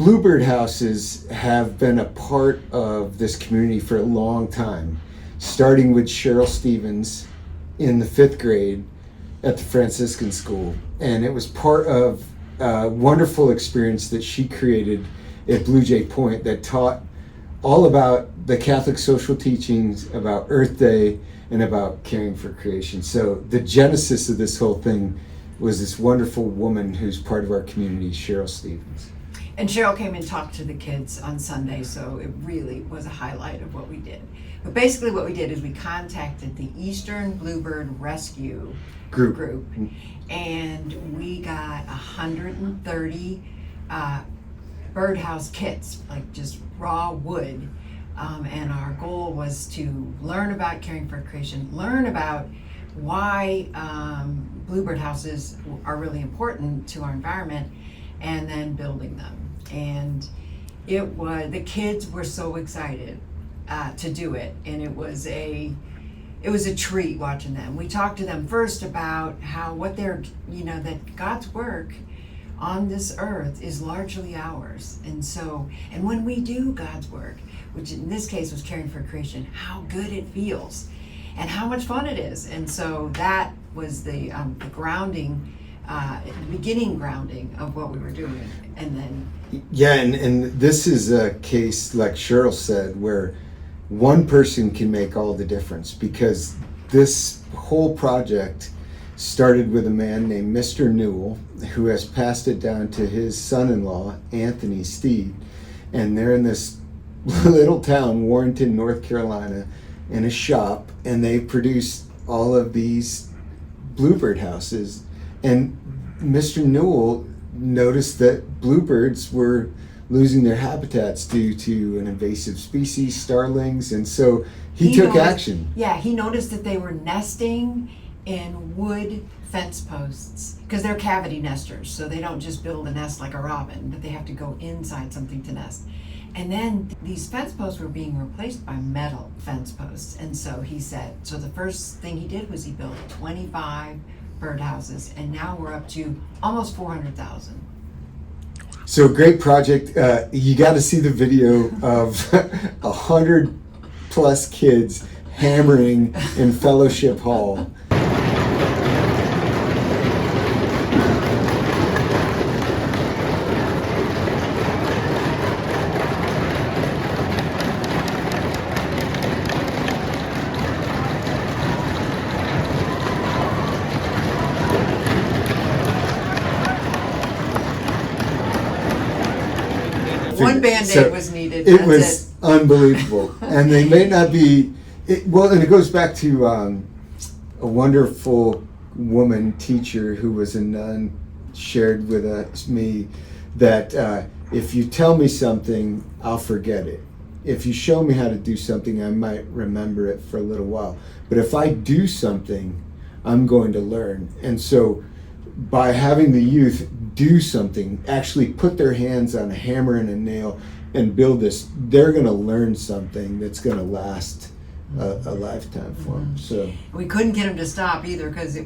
bluebird houses have been a part of this community for a long time, starting with Cheryl Stevens in the 5th grade at the Franciscan school. And it was part of a wonderful experience that she created at Blue Jay Point that taught all about the Catholic social teachings, about Earth Day, and about caring for creation. So the genesis of this whole thing was this wonderful woman who's part of our community, Cheryl Stevens. And Cheryl came and talked to the kids on Sunday, so it really was a highlight of what we did. But basically what we did is we contacted the Eastern Bluebird Rescue Group, and we got 130 birdhouse kits, like just raw wood. And our goal was to learn about caring for creation, learn about why bluebird houses are really important to our environment, and then building them. And the kids were so excited to do it, and it was a treat watching them. We talked to them first about that God's work on this earth is largely ours. And when we do God's work, which in this case was caring for creation, how good it feels and how much fun it is. And so that was the grounding, beginning grounding of what we were doing. And then and this is a case, like Cheryl said, where one person can make all the difference, because this whole project started with a man named Mr. Newell, who has passed it down to his son-in-law, Anthony Steed. And they're in this little town, Warrenton, North Carolina, in a shop, and they produce all of these bluebird houses. And Mr. Newell noticed that bluebirds were losing their habitats due to an invasive species, starlings, and so he took action. Yeah, he noticed that they were nesting in wood fence posts, because they're cavity nesters, so they don't just build a nest like a robin, but they have to go inside something to nest. And then these fence posts were being replaced by metal fence posts. And so he said, so the first thing he did was he built 25 birdhouses, and now we're up to almost 400,000. So great project. You got to see the video of 100 plus kids hammering in Fellowship Hall. One Band-Aid was needed. It was unbelievable. And they may not be, and it goes back to a wonderful woman teacher who was a nun shared with me that if you tell me something, I'll forget it. If you show me how to do something, I might remember it for a little while. But if I do something, I'm going to learn. And so by having the youth do something, actually put their hands on a hammer and a nail and build this, they're going to learn something that's going to last a lifetime for them. So we couldn't get them to stop either, because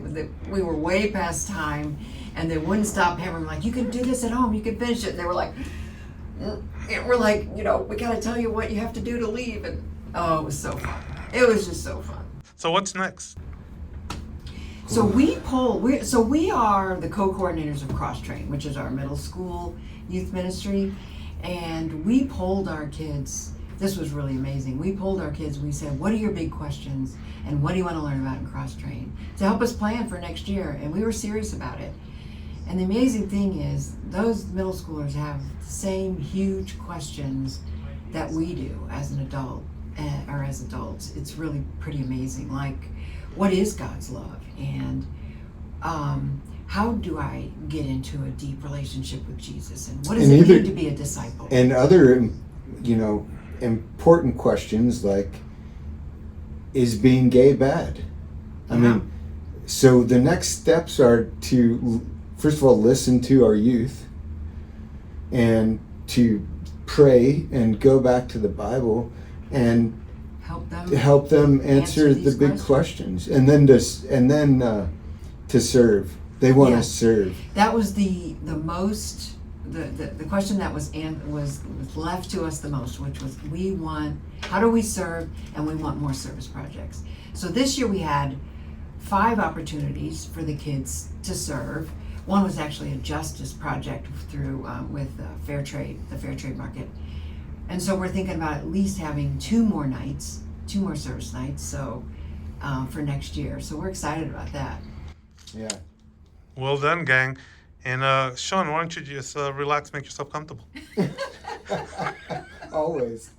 we were way past time, and they wouldn't stop hammering. Like, you can do this at home, you can finish it. And they were like, we're like, we got to tell you what you have to do to leave. And it was so fun. It was just so fun. So what's next? So we are the co-coordinators of Cross Train, which is our middle school youth ministry, and we polled our kids. This was really amazing. We polled our kids. We said, what are your big questions, and what do you want to learn about in Cross Train, to help us plan for next year? And we were serious about it. And the amazing thing is, those middle schoolers have the same huge questions that we do as an adult, or as adults. It's really pretty amazing. Like, what is God's love? And how do I get into a deep relationship with Jesus? And what does it mean to be a disciple? And other, important questions like, is being gay bad? I mean, so the next steps are to, first of all, listen to our youth and to pray and go back to the Bible and help them answer the big questions, and then to serve. They want to serve. That was the most the question that was left to us the most, which was how do we serve, and we want more service projects. So this year we had 5 opportunities for the kids to serve. One was actually a justice project through with Fair Trade, the Fair Trade Market. And so we're thinking about at least having 2 more service nights, so for next year. So we're excited about that. Yeah. Well done, gang. And Sean, why don't you just relax, make yourself comfortable? Always.